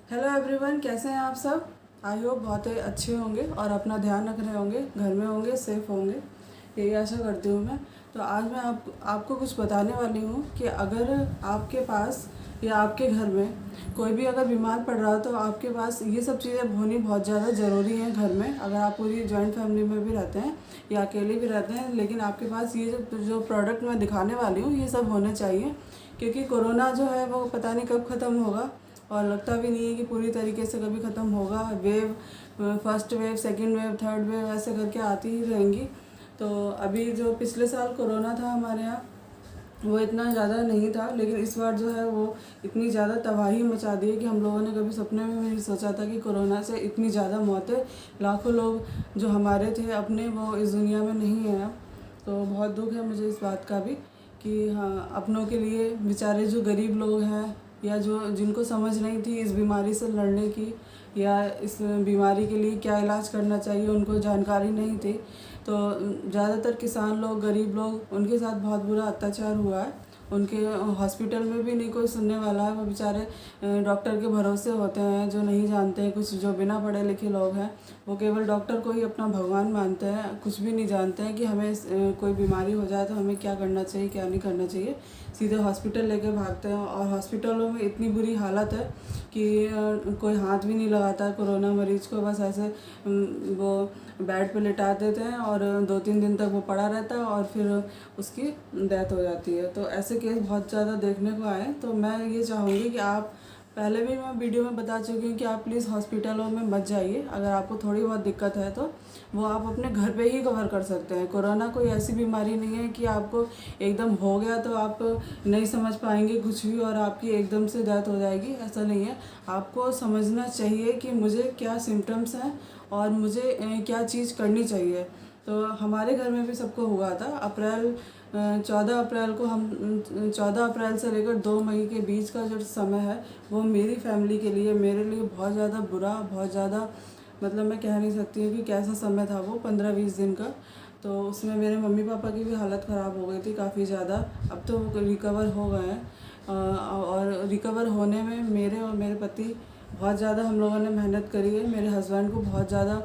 Hello everyone, कैसे हैं आप सब। आई होप बहुत ही अच्छे होंगे और अपना ध्यान रख रहे होंगे, घर में होंगे, सेफ होंगे, यही आशा करती हूँ मैं। तो आज मैं आपको कुछ बताने वाली हूँ कि अगर आपके पास या आपके घर में कोई भी अगर बीमार पड़ रहा हो तो आपके पास ये सब चीज़ें होनी बहुत ज़्यादा ज़रूरी हैं घर में। अगर आप पूरी जॉइंट फैमिली में भी रहते हैं या अकेले भी रहते हैं, लेकिन आपके पास ये जो प्रोडक्ट मैं दिखाने वाली हूँ ये सब होने चाहिए, क्योंकि कोरोना जो है वो पता नहीं कब ख़त्म होगा और लगता भी नहीं है कि पूरी तरीके से कभी ख़त्म होगा। Wave, first wave, second wave, third wave ऐसे करके आती ही रहेंगी। तो अभी जो पिछले साल कोरोना था हमारे यहाँ वो इतना ज़्यादा नहीं था, लेकिन इस बार जो है वो इतनी ज़्यादा तबाही मचा दी है कि हम लोगों ने कभी सपने में भी नहीं सोचा था कि कोरोना से इतनी ज़्यादा मौतें, लाखों लोग जो हमारे थे अपने वो इस दुनिया में नहीं हैं अब। तो बहुत दुख है मुझे इस बात का भी कि हाँ, अपनों के लिए बेचारे जो गरीब लोग हैं या जो जिनको समझ नहीं थी इस बीमारी से लड़ने की या इस बीमारी के लिए क्या इलाज करना चाहिए, उनको जानकारी नहीं थी। तो ज़्यादातर किसान लोग, गरीब लोग, उनके साथ बहुत बुरा अत्याचार हुआ है। उनके हॉस्पिटल में भी नहीं कोई सुनने वाला है। वो बेचारे डॉक्टर के भरोसे होते हैं, जो नहीं जानते हैं कुछ, जो बिना पढ़े लिखे लोग हैं वो केवल डॉक्टर को ही अपना भगवान मानते हैं, कुछ भी नहीं जानते हैं कि हमें कोई बीमारी हो जाए तो हमें क्या करना चाहिए, क्या नहीं करना चाहिए। सीधे हॉस्पिटल लेके भागते हैं और हॉस्पिटलों में इतनी बुरी हालत है कि कोई हाथ भी नहीं लगाता है कोरोना मरीज़ को। बस ऐसे वो बेड पे लिटा देते हैं और 2-3 दिन तक वो पड़ा रहता है और फिर उसकी डेथ हो जाती है। तो ऐसे केस बहुत ज़्यादा देखने को आए। तो मैं ये चाहूँगी कि आप, पहले भी मैं वीडियो में बता चुकी हूँ कि आप प्लीज़ हॉस्पिटलों में मत जाइए। अगर आपको थोड़ी बहुत दिक्कत है तो वो आप अपने घर पे ही कवर कर सकते हैं। कोरोना कोई ऐसी बीमारी नहीं है कि आपको एकदम हो गया तो आप नहीं समझ पाएंगे कुछ भी और आपकी एकदम से डेथ हो जाएगी, ऐसा नहीं है। आपको समझना चाहिए कि मुझे क्या सिम्टम्स हैं और मुझे क्या चीज़ करनी चाहिए। तो हमारे घर में भी सबको हुआ था। 14 अप्रैल को हम 14 अप्रैल से लेकर 2 मई के बीच का जो समय है वो मेरी फैमिली के लिए, मेरे लिए बहुत ज़्यादा बुरा, बहुत ज़्यादा, मतलब मैं कह नहीं सकती हूँ कि कैसा समय था वो 15-20 दिन का। तो उसमें मेरे मम्मी पापा की भी हालत ख़राब हो गई थी काफ़ी ज़्यादा। अब तो वो रिकवर हो गए हैं और रिकवर होने में मेरे और मेरे पति बहुत ज़्यादा हम लोगों ने मेहनत करी है। मेरे हस्बैंड को बहुत ज़्यादा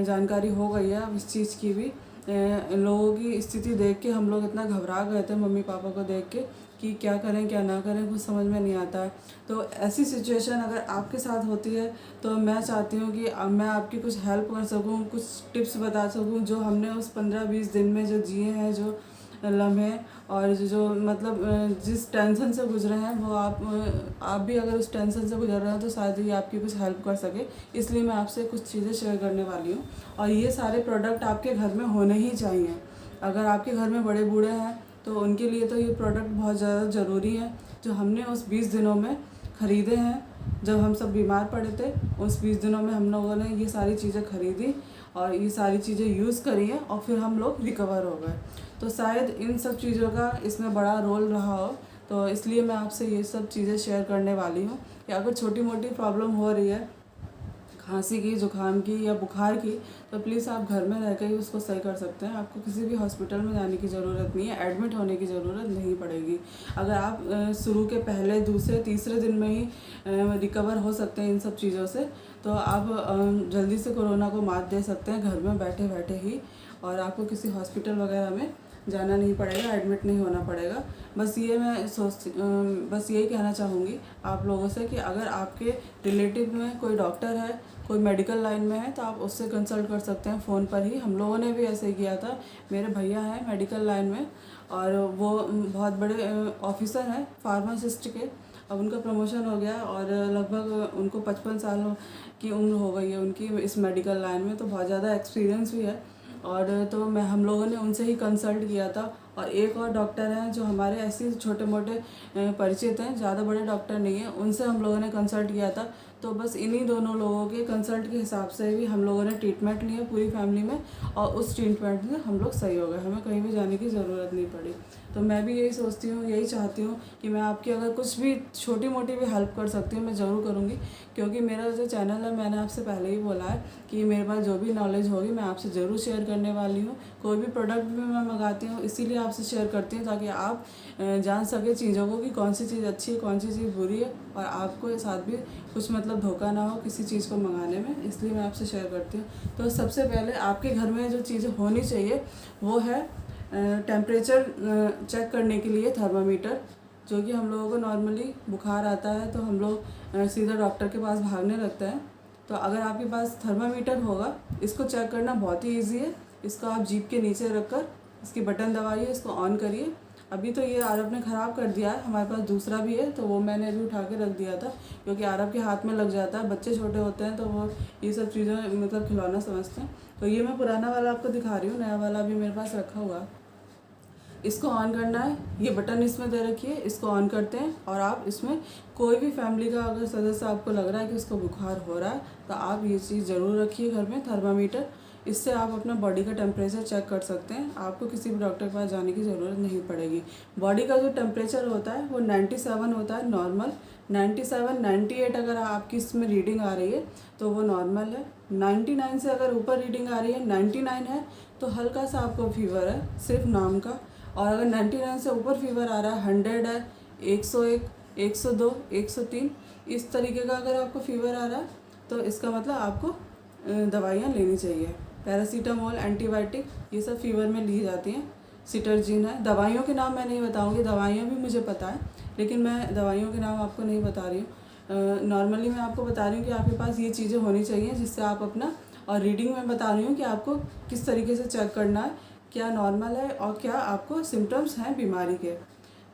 जानकारी हो गई है अब इस चीज़ की भी। लोगों की स्थिति देख के हम लोग इतना घबरा गए थे मम्मी पापा को देख के कि क्या करें क्या ना करें, कुछ समझ में नहीं आता है। तो ऐसी सिचुएशन अगर आपके साथ होती है तो मैं चाहती हूँ कि मैं आपकी कुछ हेल्प कर सकूँ, कुछ टिप्स बता सकूँ जो हमने उस 15-20 दिन में जो जिए हैं, जो लम्हे, और जो मतलब जिस टेंशन से गुजरे हैं वो आप भी अगर उस टेंशन से गुजर रहे हैं तो शायद ये आपकी कुछ हेल्प कर सके। इसलिए मैं आपसे कुछ चीज़ें शेयर करने वाली हूँ और ये सारे प्रोडक्ट आपके घर में होने ही चाहिए। अगर आपके घर में बड़े बूढ़े हैं तो उनके लिए तो ये प्रोडक्ट बहुत ज़्यादा ज़रूरी है, जो हमने उस 20 दिनों में ख़रीदे हैं। जब हम सब बीमार पड़े थे उस 20 दिनों में हम लोगों ने ये सारी चीज़ें ख़रीदी और ये सारी चीज़ें यूज़ करी है और फिर हम लोग रिकवर हो गए। तो शायद इन सब चीज़ों का इसमें बड़ा रोल रहा हो, तो इसलिए मैं आपसे ये सब चीज़ें शेयर करने वाली हूँ कि अगर छोटी मोटी प्रॉब्लम हो रही है, खांसी की, जुकाम की या बुखार की, तो प्लीज़ आप घर में रहकर ही उसको सही कर सकते हैं। आपको किसी भी हॉस्पिटल में जाने की ज़रूरत नहीं है, एडमिट होने की ज़रूरत नहीं पड़ेगी। अगर आप शुरू के पहले, दूसरे, तीसरे दिन में ही रिकवर हो सकते हैं इन सब चीज़ों से, तो आप जल्दी से कोरोना को मात दे सकते हैं घर में बैठे बैठे ही, और आपको किसी हॉस्पिटल वगैरह में जाना नहीं पड़ेगा, एडमिट नहीं होना पड़ेगा। बस ये मैं बस यही कहना चाहूँगी आप लोगों से कि अगर आपके रिलेटिव में कोई डॉक्टर है, कोई मेडिकल लाइन में है, तो आप उससे कंसल्ट कर सकते हैं फ़ोन पर ही। हम लोगों ने भी ऐसे ही किया था। मेरे भैया हैं मेडिकल लाइन में और वो बहुत बड़े ऑफिसर हैं फार्मासिस्ट के। अब उनका प्रमोशन हो गया और लगभग उनको 55 साल की उम्र हो गई है उनकी इस मेडिकल लाइन में, तो बहुत ज़्यादा एक्सपीरियंस भी है। और तो हम लोगों ने उनसे ही कंसल्ट किया था। और एक और डॉक्टर हैं जो हमारे ऐसे छोटे मोटे परिचित हैं, ज़्यादा बड़े डॉक्टर नहीं हैं, उनसे हम लोगों ने कंसल्ट किया था। तो बस इन्हीं दोनों लोगों के कंसल्ट के हिसाब से भी हम लोगों ने ट्रीटमेंट लिया पूरी फैमिली में, और उस ट्रीटमेंट में हम लोग सही हो गए, हमें कहीं भी जाने की ज़रूरत नहीं पड़ी। तो मैं भी यही सोचती हूँ, यही चाहती हूँ कि मैं आपकी अगर कुछ भी छोटी मोटी भी हेल्प कर सकती हूँ मैं ज़रूर करूँगी, क्योंकि मेरा जो चैनल है, मैंने आपसे पहले ही बोला है कि मेरे पास जो भी नॉलेज होगी मैं आपसे ज़रूर शेयर करने वाली हूँ। कोई भी प्रोडक्ट भी मैं मंगाती हूँ इसीलिए आपसे शेयर करती हूँ ताकि आप जान सके चीज़ों को कि कौन सी चीज़ अच्छी है, कौन सी चीज़ बुरी है, और आपको साथ भी कुछ मतलब धोखा ना हो किसी चीज़ को मंगाने में, इसलिए मैं आपसे शेयर करती हूँ। तो सबसे पहले आपके घर में जो चीज़ें होनी चाहिए वो है टेम्परेचर चेक करने के लिए थर्मामीटर, जो कि हम लोगों को नॉर्मली बुखार आता है तो हम लोग सीधा डॉक्टर के पास भागने लगते हैं। तो अगर आपके पास थर्मामीटर होगा, इसको चेक करना बहुत ही ईजी है। इसको आप जीभ के नीचे रखकर इसकी बटन दबाइए, इसको ऑन करिए। अभी तो ये आरब ने ख़राब कर दिया है, हमारे पास दूसरा भी है तो वो मैंने अभी उठा के रख दिया था, क्योंकि आरब के हाथ में लग जाता है, बच्चे छोटे होते हैं तो वो ये सब चीज़ें मतलब खिलौना समझते हैं। तो ये मैं पुराना वाला आपको दिखा रही हूँ, नया वाला अभी मेरे पास रखा हुआ है। इसको ऑन करना है, ये बटन इसमें दे रखी है, इसको ऑन करते हैं और आप इसमें कोई भी फैमिली का अगर सदस्य आपको लग रहा है कि उसको बुखार हो रहा है तो आप ये चीज़ ज़रूर रखिए घर में, थर्मामीटर। इससे आप अपना बॉडी का टेम्परेचर चेक कर सकते हैं, आपको किसी भी डॉक्टर के पास जाने की ज़रूरत नहीं पड़ेगी। बॉडी का जो टेम्परेचर होता है वो 97 होता है नॉर्मल, 97 98 अगर आपकी इसमें रीडिंग आ रही है तो वो नॉर्मल है, 99 से अगर ऊपर रीडिंग आ रही है, 99 है तो हल्का सा आपको फीवर है सिर्फ नाम का, और अगर 99 से ऊपर फीवर आ रहा है, 100 है, 101, 102, 103 इस तरीके का अगर आपको फीवर आ रहा है तो इसका मतलब आपको दवाइयाँ लेनी चाहिए। पैरासीटामोल, एंटीबायोटिक ये सब फीवर में ली जाती हैं। सिटरजिन है, दवाइयों के नाम मैं नहीं बताऊंगी, दवाइयाँ भी मुझे पता है लेकिन मैं दवाइयों के नाम आपको नहीं बता रही हूँ। नॉर्मली मैं आपको बता रही हूँ कि आपके पास ये चीज़ें होनी चाहिए जिससे आप अपना, और रीडिंग में बता रही हूँ कि आपको किस तरीके से चेक करना है, क्या नॉर्मल है और क्या आपको सिम्टम्स हैं बीमारी के।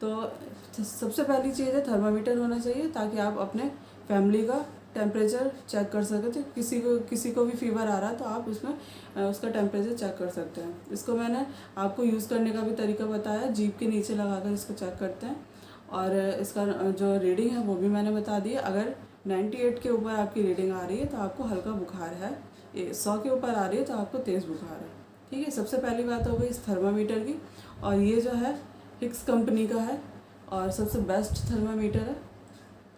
तो सबसे पहली चीज़ है थर्मामीटर होना चाहिए ताकि आप अपने फैमिली का टेम्परेचर चेक कर सकें। तो किसी को भी फीवर आ रहा है तो आप उसमें उसका टेम्परेचर चेक कर सकते हैं। इसको मैंने आपको यूज़ करने का भी तरीका बताया, जीभ के नीचे लगाकर इसको चेक करते हैं, और इसका जो रीडिंग है वो भी मैंने बता दी। अगर 98 के ऊपर आपकी रीडिंग आ रही है तो आपको हल्का बुखार है, 100 के ऊपर आ रही है तो आपको तेज़ बुखार है। ठीक है, सबसे पहली बात हो गई इस थर्मामीटर की, और ये जो है हिक्स कंपनी का है और सबसे बेस्ट थर्मामीटर है।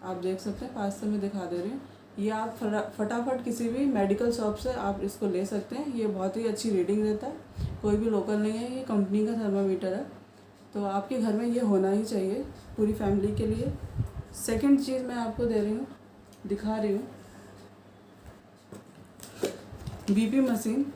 आप देख सकते हैं, पास से मैं दिखा दे रही हूँ। ये आप फटाफट किसी भी मेडिकल शॉप से आप इसको ले सकते हैं, ये बहुत ही अच्छी रीडिंग देता है, कोई भी लोकल नहीं है, ये कंपनी का थर्मामीटर है। तो आपके घर में ये होना ही चाहिए पूरी फैमिली के लिए। सेकंड चीज़ मैं आपको दे रही हूँ, दिखा रही हूँ, बीपी मशीन,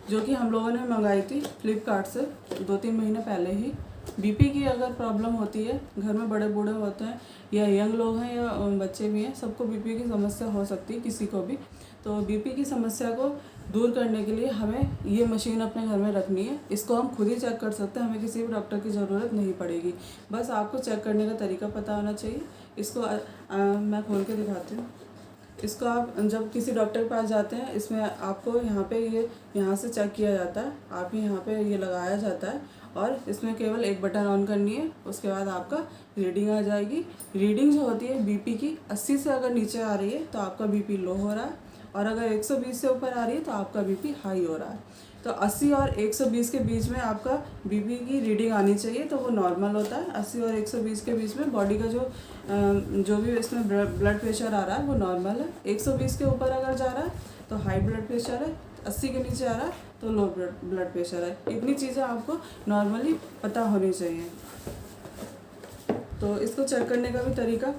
जो कि हम लोगों ने मंगाई थी फ्लिपकार्ट से 2-3 महीने पहले ही। बीपी की अगर प्रॉब्लम होती है, घर में बड़े बूढ़े होते हैं या यंग लोग हैं या बच्चे भी हैं, सबको बीपी की समस्या हो सकती है किसी को भी। तो बीपी की समस्या को दूर करने के लिए हमें ये मशीन अपने घर में रखनी है। इसको हम खुद ही चेक कर सकते हैं, हमें किसी भी डॉक्टर की ज़रूरत नहीं पड़ेगी, बस आपको चेक करने का तरीका पता होना चाहिए। इसको मैं खोल के दिखाती हूँ। इसको आप जब किसी डॉक्टर के पास जाते हैं, इसमें आपको यहाँ पे ये यहाँ से चेक किया जाता है, आप यहाँ पे ये लगाया जाता है और इसमें केवल एक बटन ऑन करनी है, उसके बाद आपका रीडिंग आ जाएगी। रीडिंग जो होती है बीपी की 80 से अगर नीचे आ रही है तो आपका बीपी लो हो रहा है, और अगर 120 से ऊपर आ रही है तो आपका बीपी हाई हो रहा है। तो 80 और 120 के बीच में आपका बीपी की रीडिंग आनी चाहिए तो वो नॉर्मल होता है। 80 और 120 के बीच में बॉडी का जो भी इसमें ब्लड प्रेशर आ रहा है वो नॉर्मल है। 120 के ऊपर अगर जा रहा है तो हाई ब्लड प्रेशर है, 80 के नीचे आ रहा है तो लो ब्लड प्रेशर है। इतनी चीज़ें आपको नॉर्मली पता होनी चाहिए। तो इसको चेक करने का भी तरीका,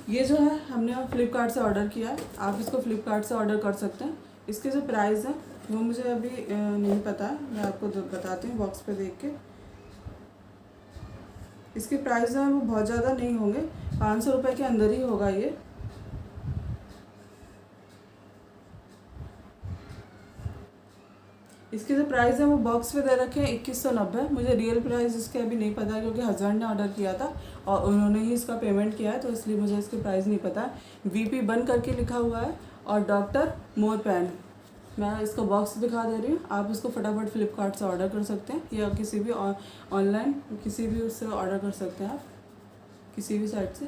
ये जो है हमने फ्लिपकार्ट से ऑर्डर किया है, आप इसको फ्लिपकार्ट से ऑर्डर कर सकते हैं। इसके जो प्राइस है वो मुझे अभी नहीं पता है, मैं आपको बताती हूँ बॉक्स पे देख के। इसके प्राइस जो है वो बहुत ज़्यादा नहीं होंगे, 500 रुपये के अंदर ही होगा ये। इसके जो प्राइस है वो बॉक्स पे दे रखे हैं 2190। मुझे रियल प्राइस इसके अभी नहीं पता क्योंकि हस्बैंड ने ऑर्डर किया था और उन्होंने ही इसका पेमेंट किया है, तो इसलिए मुझे इसके प्राइस नहीं पता। वीपी बन करके लिखा हुआ है और डॉक्टर मोर पेन। मैं इसको बॉक्स दिखा दे रही हूँ, आप इसको फटाफट फ्लिपकार्ट से ऑर्डर कर सकते हैं या किसी भी ऑनलाइन किसी भी उससे ऑर्डर कर सकते हैं आप, किसी भी साइट से।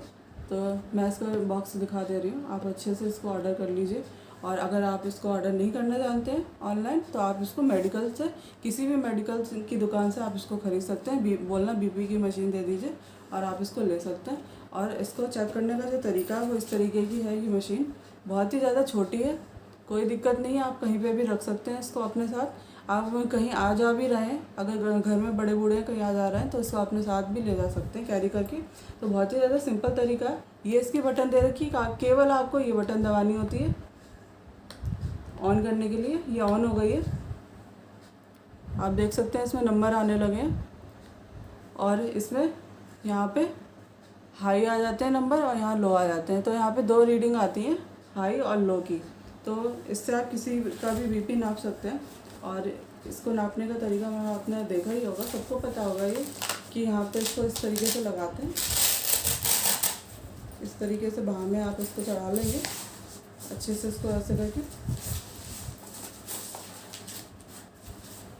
तो मैं इसका बॉक्स दिखा दे रही हूँ, आप अच्छे से इसको ऑर्डर कर लीजिए। और अगर आप इसको ऑर्डर नहीं करना जानते हैं ऑनलाइन तो आप इसको मेडिकल से, किसी भी मेडिकल की दुकान से आप इसको ख़रीद सकते हैं। बोलना बीपी की मशीन दे दीजिए और आप इसको ले सकते हैं। और इसको चेक करने का जो तरीका है वो इस तरीके की है। ये मशीन बहुत ही ज़्यादा छोटी है, कोई दिक्कत नहीं है, आप कहीं पे भी रख सकते हैं इसको अपने साथ। आप कहीं आ जा भी रहे हैं, अगर घर में बड़े बूढ़े कहीं आ जा रहे हैं तो इसको अपने साथ भी ले जा सकते हैं कैरी करके। तो बहुत ही ज़्यादा सिंपल तरीका है। ये इसकी बटन दे रखी है, केवल आपको ये बटन दबानी होती है ऑन करने के लिए। ये ऑन हो गई है, आप देख सकते हैं इसमें नंबर आने लगे हैं और इसमें यहाँ पे हाई आ जाते हैं नंबर और यहाँ लो आ जाते हैं। तो यहाँ पे 2 रीडिंग आती हैं, हाई और लो की। तो इससे आप किसी का भी बीपी नाप सकते हैं। और इसको नापने का तरीका मैं आपने देखा ही होगा, सबको पता होगा ये, कि यहाँ पे इसको इस तरीके से लगाते हैं, इस तरीके से बाह में आप इसको चढ़ा लेंगे अच्छे से, इसको ऐसे करके।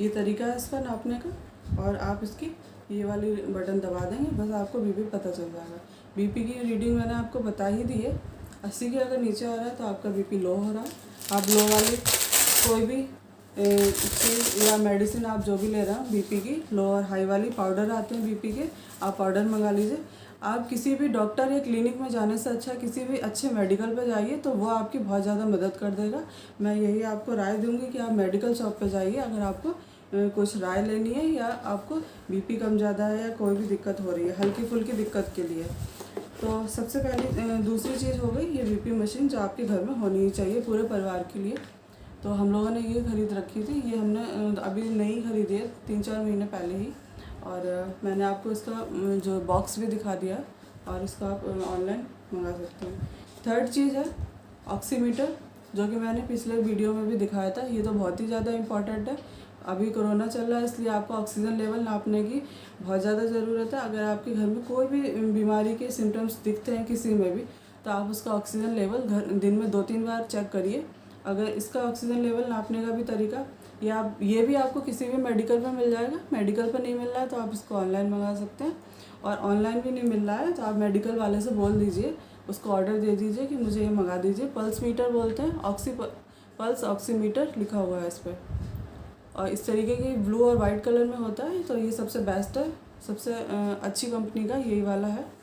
ये तरीका है इसका नापने का। और आप इसकी ये वाली बटन दबा देंगे, बस आपको बीपी पता चल जाएगा। बीपी की रीडिंग मैंने आपको बता ही दी है। 80 के अगर नीचे आ रहा है तो आपका बीपी लो हो रहा है। आप लो वाली कोई भी चीज़ या मेडिसिन आप जो भी ले रहे हैं बीपी की, लो और हाई वाली पाउडर आते हैं बीपी के, आप पाउडर मंगा लीजिए। आप किसी भी डॉक्टर या क्लिनिक में जाने से अच्छा किसी भी अच्छे मेडिकल पे जाइए, तो वो आपकी बहुत ज़्यादा मदद कर देगा। मैं यही आपको राय दूंगी कि आप मेडिकल शॉप पे जाइए अगर आपको कुछ राय लेनी है, या आपको बीपी कम ज़्यादा है या कोई भी दिक्कत हो रही है हल्की फुल्की दिक्कत के लिए। तो सबसे पहले दूसरी चीज़ हो गई ये बीपी मशीन, जो आपके घर में होनी ही चाहिए पूरे परिवार के लिए। तो हम लोगों ने ये ख़रीद रखी थी, ये हमने अभी नई ख़रीदी है 3-4 महीने पहले ही। और मैंने आपको इसका जो बॉक्स भी दिखा दिया, और इसका आप ऑनलाइन मंगा सकते हैं। थर्ड चीज़ है ऑक्सीमीटर, जो कि मैंने पिछले वीडियो में भी दिखाया था। ये तो बहुत ही ज़्यादा इम्पॉर्टेंट है। अभी कोरोना चल रहा है, इसलिए आपको ऑक्सीजन लेवल नापने की बहुत ज़्यादा ज़रूरत है। अगर आपके घर में कोई भी बीमारी के सिम्टम्स दिखते हैं किसी में भी, तो आप उसका ऑक्सीजन लेवल दिन में 2-3 बार चेक करिए। अगर इसका ऑक्सीजन लेवल नापने का भी तरीका ये भी आपको किसी भी मेडिकल पर मिल जाएगा। मेडिकल पर नहीं मिल रहा है तो आप इसको ऑनलाइन मंगा सकते हैं, और ऑनलाइन भी नहीं मिल रहा है तो आप मेडिकल वाले से बोल दीजिए, उसको ऑर्डर दे दीजिए कि मुझे ये मंगा दीजिए। पल्स मीटर बोलते हैं, पल्स ऑक्सीमीटर लिखा हुआ है इस पर। और इस तरीके की ब्लू और वाइट कलर में होता है, तो ये सबसे बेस्ट है, सबसे अच्छी कंपनी का यही वाला है।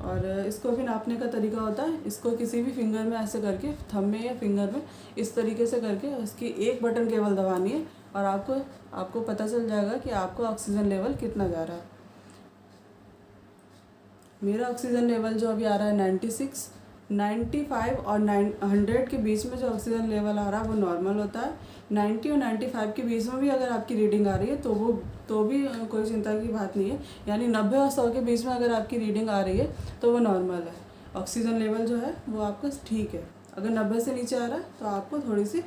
और इसको भी नापने का तरीका होता है, इसको किसी भी फिंगर में ऐसे करके, थंब में या फिंगर में इस तरीके से करके इसकी एक बटन केवल दबानी है, और आपको पता चल जाएगा कि आपको ऑक्सीजन लेवल कितना जा रहा है। मेरा ऑक्सीजन लेवल जो अभी आ रहा है 96, 95 और 100 के बीच में जो ऑक्सीजन लेवल आ रहा है वो नॉर्मल होता है। 90 और 95 के बीच में भी अगर आपकी रीडिंग आ रही है तो भी कोई चिंता की बात नहीं है। यानी 90 और 100 के बीच में अगर आपकी रीडिंग आ रही है तो वो नॉर्मल है, ऑक्सीजन लेवल जो है वो आपका ठीक है। अगर 90 से नीचे आ रहा है तो आपको थोड़ी सी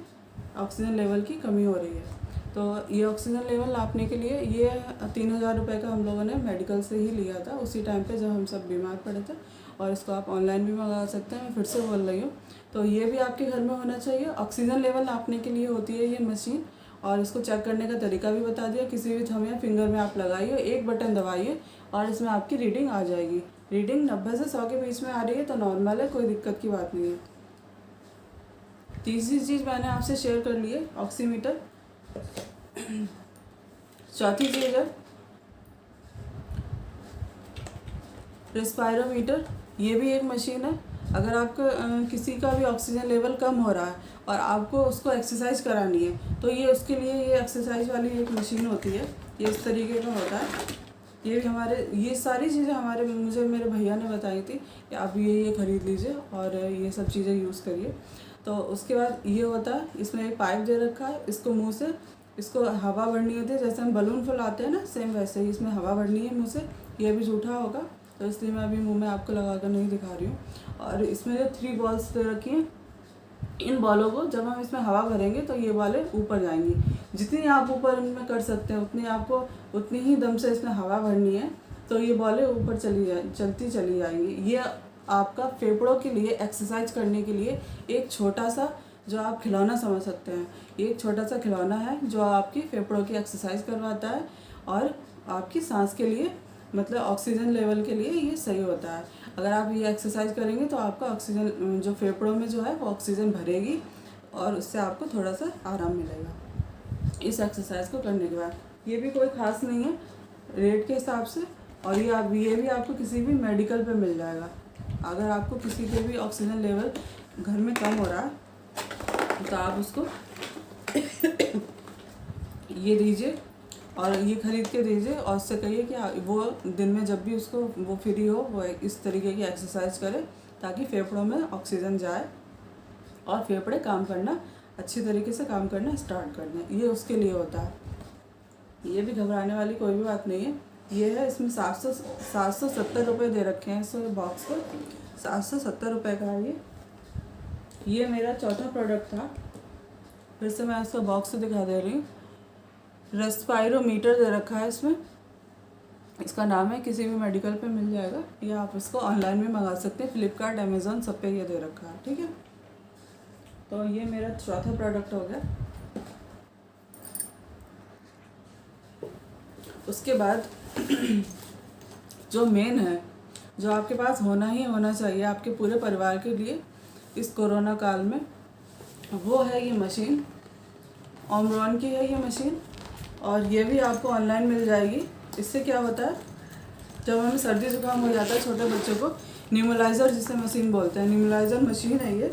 ऑक्सीजन लेवल की कमी हो रही है। तो ये ऑक्सीजन लेवल नापने के लिए ये 3000 रुपये का हम लोगों ने मेडिकल से ही लिया था उसी टाइम पे जब हम सब बीमार पड़े थे। और इसको आप ऑनलाइन भी मंगा सकते हैं, मैं फिर से बोल रही हूँ। तो ये भी आपके घर में होना चाहिए। ऑक्सीजन लेवल नापने के लिए होती है ये मशीन, और इसको चेक करने का तरीका भी बता दिया। किसी भी थंब या फिंगर में आप लगाइए, एक बटन दबाइए और इसमें आपकी रीडिंग आ जाएगी। रीडिंग 90 से 100 के बीच में आ रही है तो नॉर्मल है, कोई दिक्कत की बात नहीं है। तीसरी चीज़ मैंने आपसे शेयर कर ली है ऑक्सीमीटर। चौथी चीज़ है रेस्पायरोमीटर। ये भी एक मशीन है। अगर आपका किसी का भी ऑक्सीजन लेवल कम हो रहा है और आपको उसको एक्सरसाइज करानी है तो ये उसके लिए ये एक्सरसाइज वाली एक मशीन होती है। ये इस तरीके का होता है। ये सारी चीज़ें मुझे मेरे भैया ने बताई थी कि आप ये खरीद लीजिए और ये सब चीज़ें यूज़ करिए। तो उसके बाद ये होता है, इसमें एक पाइप दे रखा है, इसको मुंह से इसको हवा भरनी होती है। जैसे हम बलून फुलाते हैं ना, सेम वैसे ही इसमें हवा भरनी है मुँह से। ये भी झूठा होगा तो इसलिए मैं अभी मुंह में आपको लगा कर नहीं दिखा रही हूँ। और इसमें जो 3 बॉल्स दे रखी हैं, इन बॉलों को जब हम इसमें हवा भरेंगे तो ये बॉलें ऊपर जाएंगी। जितनी आप ऊपर इनमें कर सकते हैं उतनी ही दम से इसमें हवा भरनी है, तो ये बॉलें ऊपर चलती चली जाएंगी। ये आपका फेफड़ों के लिए एक्सरसाइज करने के लिए एक छोटा सा जो आप खिलौना समझ सकते हैं, ये एक छोटा सा खिलौना है जो आपकी फेफड़ों की एक्सरसाइज करवाता है और आपकी सांस के लिए, मतलब ऑक्सीजन लेवल के लिए ये सही होता है। अगर आप ये एक्सरसाइज करेंगे तो आपका ऑक्सीजन जो फेफड़ों में जो है वो ऑक्सीजन भरेगी और उससे आपको थोड़ा सा आराम मिलेगा इस एक्सरसाइज को करने के बाद। ये भी कोई ख़ास नहीं है रेट के हिसाब से, और ये भी आपको किसी भी मेडिकल पे मिल जाएगा। अगर आपको किसी के भी ऑक्सीजन लेवल घर में कम हो रहा है तो आप उसको ये दीजिए और ये ख़रीद के दीजिए और उससे कहिए कि वो दिन में जब भी उसको वो फ्री हो वो इस तरीके की एक्सरसाइज करे ताकि फेफड़ों में ऑक्सीजन जाए और फेफड़े काम करना अच्छी तरीके से काम करना स्टार्ट कर दें। ये उसके लिए होता है। ये भी घबराने वाली कोई भी बात नहीं है। ये है, इसमें 770 रुपये दे रखे हैं इस बॉक्स को, 770 रुपये का है ये मेरा चौथा प्रोडक्ट था। फिर से मैं इसको बॉक्स से दिखा दे रही हूँ। रेस्पायरोमीटर दे रखा है इसमें, इसका नाम है, किसी भी मेडिकल पे मिल जाएगा या आप इसको ऑनलाइन भी मंगा सकते हैं, फ्लिपकार्ट अमेज़ॉन सब पे ये दे रखा है। ठीक है, तो ये मेरा चौथा प्रोडक्ट हो गया। उसके बाद जो मेन है, जो आपके पास होना ही होना चाहिए आपके पूरे परिवार के लिए इस कोरोना काल में, वो है ये मशीन। ओमरॉन की है ये मशीन और ये भी आपको ऑनलाइन मिल जाएगी। इससे क्या होता है, जब हमें सर्दी जुकाम हो जाता है छोटे बच्चों को, न्यूमलाइज़र जिसे मशीन बोलते हैं, न्यूमलाइज़र मशीन है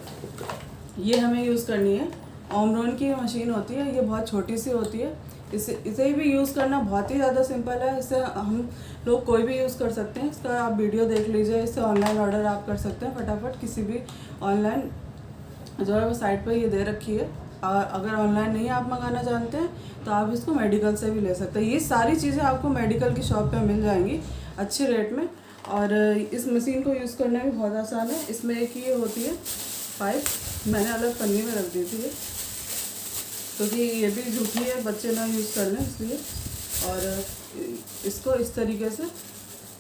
ये हमें यूज़ करनी है। ओमरॉन की मशीन होती है, ये बहुत छोटी सी होती है। इसे भी यूज़ करना बहुत ही ज़्यादा सिंपल है। इससे हम लोग कोई भी यूज़ कर सकते हैं। इसका आप वीडियो देख लीजिए, इससे ऑनलाइन ऑर्डर आप कर सकते हैं फटाफट, किसी भी ऑनलाइन जो है वो साइट पर ये दे रखी है। अगर ऑनलाइन नहीं आप मंगाना जानते हैं तो आप इसको मेडिकल से भी ले सकते हैं। ये सारी चीज़ें आपको मेडिकल की शॉप पे मिल जाएंगी अच्छे रेट में। और इस मशीन को यूज़ करना भी बहुत आसान है। इसमें एक ये होती है पाइप, मैंने अलग पन्नी में रख दी थी ये, क्योंकि ये भी झूठी है, बच्चे ना यूज़ कर लें इसलिए। और इसको इस तरीके से,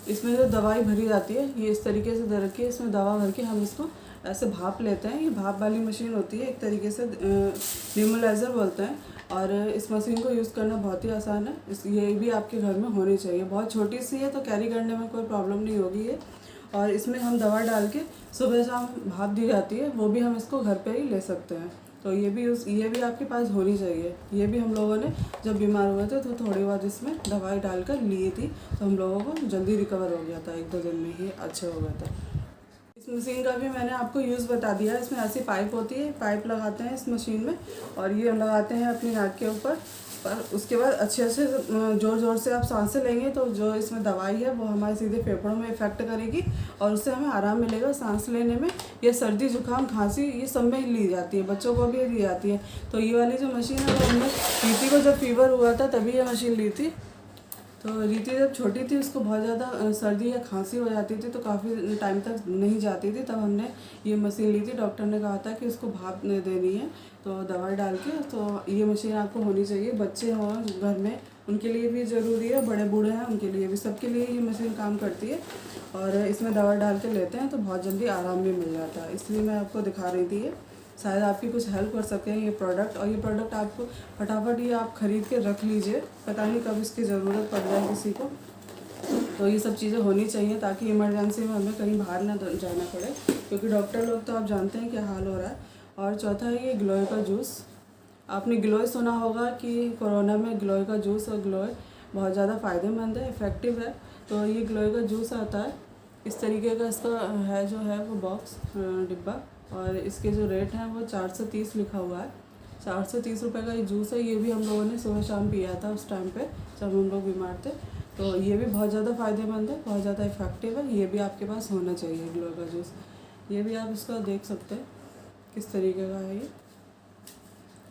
इसमें जो दवाई भरी जाती है ये इस तरीके से दे रखी है, इसमें दवा भर के हम इसको ऐसे भाप लेते हैं। ये भाप वाली मशीन होती है, एक तरीके से न्यूमलाइज़र बोलते हैं। और इस मशीन को यूज़ करना बहुत ही आसान है। ये भी आपके घर में होनी चाहिए। बहुत छोटी सी है तो कैरी करने में कोई प्रॉब्लम नहीं होगी ये। और इसमें हम दवा डाल के सुबह शाम भाप दी जाती है, वो भी हम इसको घर पे ही ले सकते हैं। तो ये भी आपके पास होनी चाहिए। ये भी हम लोगों ने जब बीमार हुए थे तो थोड़ी बहुत इसमें दवाई डालकर ली थी, तो हम लोगों को जल्दी रिकवर हो गया था, 1-2 दिन में ही अच्छा हो गया था। इस मशीन का भी मैंने आपको यूज़ बता दिया है। इसमें ऐसी पाइप होती है, पाइप लगाते हैं इस मशीन में और ये लगाते हैं अपनी नाक के ऊपर। पर उसके बाद अच्छे से ज़ोर ज़ोर से आप सांसें लेंगे तो जो इसमें दवाई है वो हमारे सीधे फेफड़ों में इफ़ेक्ट करेगी और उससे हमें आराम मिलेगा सांस लेने में। ये सर्दी जुकाम खांसी ये सब में ली जाती है, बच्चों को भी ली जाती है। तो ये वाली जो मशीन है वो हमने रीति को जब फीवर हुआ था तभी ये मशीन ली थी। तो रीति जब छोटी थी उसको बहुत ज़्यादा सर्दी या खांसी हो जाती थी तो काफ़ी टाइम तक नहीं जाती थी, तब हमने ये मशीन ली थी। डॉक्टर ने कहा था कि उसको भाप देनी है तो दवाई डाल के। तो ये मशीन आपको होनी चाहिए। बच्चे हों घर में उनके लिए भी ज़रूरी है, बड़े बूढ़े हैं उनके लिए भी, सबके लिए ये मशीन काम करती है। और इसमें दवा डाल के लेते हैं तो बहुत जल्दी आराम भी मिल जाता है, इसलिए मैं आपको दिखा रही थी। ये शायद आपकी कुछ हेल्प कर सके ये प्रोडक्ट। और ये प्रोडक्ट आपको फटाफट ये आप ख़रीद के रख लीजिए, पता नहीं कब इसकी ज़रूरत पड़ जाए किसी को। तो ये सब चीज़ें होनी चाहिए ताकि इमरजेंसी में हमें कहीं बाहर ना जाना पड़े, क्योंकि डॉक्टर लोग तो आप जानते हैं क्या हाल हो रहा है। और चौथा है ये ग्लोए का जूस। आपने ग्लोए सुना होगा कि कोरोना में ग्लोए का जूस और ग्लोए बहुत ज़्यादा फ़ायदेमंद है, इफ़ेक्टिव है। तो ये ग्लोए का जूस आता है इस तरीके का, इसका है जो है वो बॉक्स डिब्बा, और इसके जो रेट हैं वो 430 लिखा हुआ है। 430 रुपये का ये जूस है। ये भी हम लोगों ने सुबह शाम पिया था उस टाइम पे जब हम लोग बीमार थे। तो ये भी बहुत ज़्यादा फ़ायदेमंद है, बहुत ज़्यादा इफ़ेक्टिव है। ये भी आपके पास होना चाहिए ग्लो का जूस। ये भी आप इसका देख सकते हैं किस तरीके का है। ये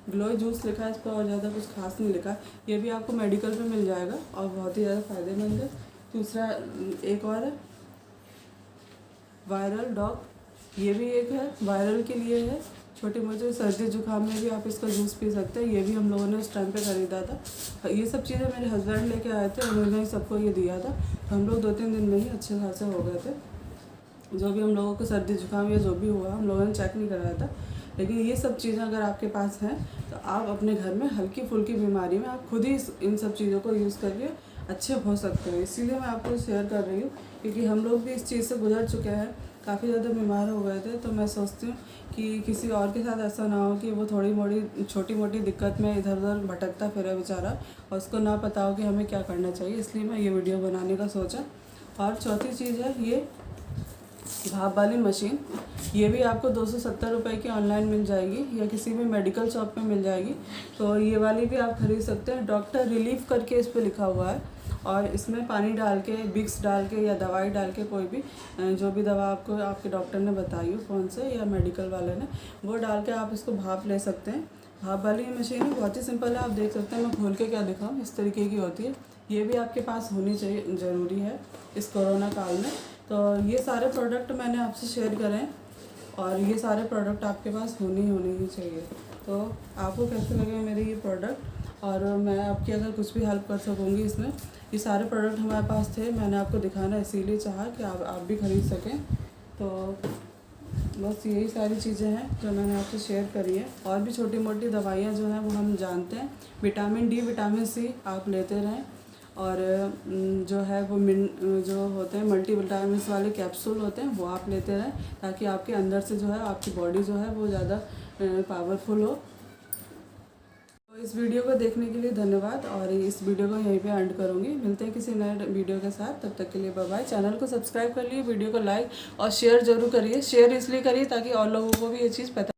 ग्लो जूस लिखा है इस पर, और ज़्यादा कुछ खास नहीं लिखा। ये भी आपको मेडिकल पे मिल जाएगा और बहुत ही ज़्यादा फ़ायदेमंद है। दूसरा एक और है वायरल डॉग, ये भी एक है, वायरल के लिए है। छोटे मोटे सर्दी जुकाम में भी आप इसका जूस पी सकते हैं। ये भी हम लोगों ने उस टाइम पे ख़रीदा था। ये सब चीज़ें मेरे हस्बैंड लेके आए थे, उन्होंने ही सबको ये दिया था। तो हम लोग 2-3 दिन में ही अच्छे खासे हो गए थे। जो भी हम लोगों को सर्दी जुकाम या जो भी हुआ हम लोगों ने चेक नहीं कराया था। लेकिन ये सब चीज़ें अगर आपके पास हैं तो आप अपने घर में हल्की फुल्की बीमारी में आप खुद ही इन सब चीज़ों को यूज़ करके अच्छे हो सकते हैं। इसीलिए मैं आपको शेयर कर रही हूँ, क्योंकि हम लोग भी इस चीज़ से गुजर चुके हैं, काफ़ी ज़्यादा बीमार हो गए थे। तो मैं सोचती हूँ कि किसी और के साथ ऐसा ना हो कि वो थोड़ी मोड़ी छोटी मोटी दिक्कत में इधर उधर भटकता फिरे बेचारा और उसको ना पता हो कि हमें क्या करना चाहिए। इसलिए मैं ये वीडियो बनाने का सोचा। और चौथी चीज़ है भाप वाली मशीन। ये भी आपको 270 रुपये की ऑनलाइन मिल जाएगी या किसी भी मेडिकल शॉप में मिल जाएगी। तो ये वाली भी आप खरीद सकते हैं। डॉक्टर रिलीफ करके इस पर लिखा हुआ है और इसमें पानी डाल के, विक्स डाल के या दवाई डाल के, कोई भी जो भी दवा आपको आपके डॉक्टर ने बताई हो फ़ोन से या मेडिकल वाले ने, वो डाल के आप इसको भाप ले सकते हैं। भाप वाली मशीन बहुत ही सिंपल है, आप देख सकते हैं। मैं खोल के क्या दिखाऊँ, इस तरीके की होती है। ये भी आपके पास होनी चाहिए, ज़रूरी है इस कोरोना काल में। तो ये सारे प्रोडक्ट मैंने आपसे शेयर करे हैं और ये सारे प्रोडक्ट आपके पास होने ही चाहिए। तो आपको कैसे लगे मेरे ये प्रोडक्ट, और मैं आपकी अगर कुछ भी हेल्प कर सकूँगी इसमें। ये सारे प्रोडक्ट हमारे पास थे, मैंने आपको दिखाना इसीलिए चाहा कि आप भी खरीद सकें। तो बस यही सारी चीज़ें हैं जो मैंने आपसे शेयर करी है। और भी छोटी मोटी दवाइयाँ जो हैं वो हम जानते हैं। विटामिन डी, विटामिन सी आप लेते रहें। और जो है वो जो होते हैं मल्टीविटामिन्स वाले कैप्सूल होते हैं, वो आप लेते रहें, ताकि आपके अंदर से जो है आपकी बॉडी जो है वो ज़्यादा पावरफुल हो। तो इस वीडियो को देखने के लिए धन्यवाद, और इस वीडियो को यहीं पे एंड करूँगी। मिलते हैं किसी नए वीडियो के साथ, तब तक के लिए बाय बाय। चैनल को सब्सक्राइब कर लिए, वीडियो को लाइक और शेयर ज़रूर करिए। शेयर इसलिए करिए ताकि और लोगों को भी ये चीज़ पता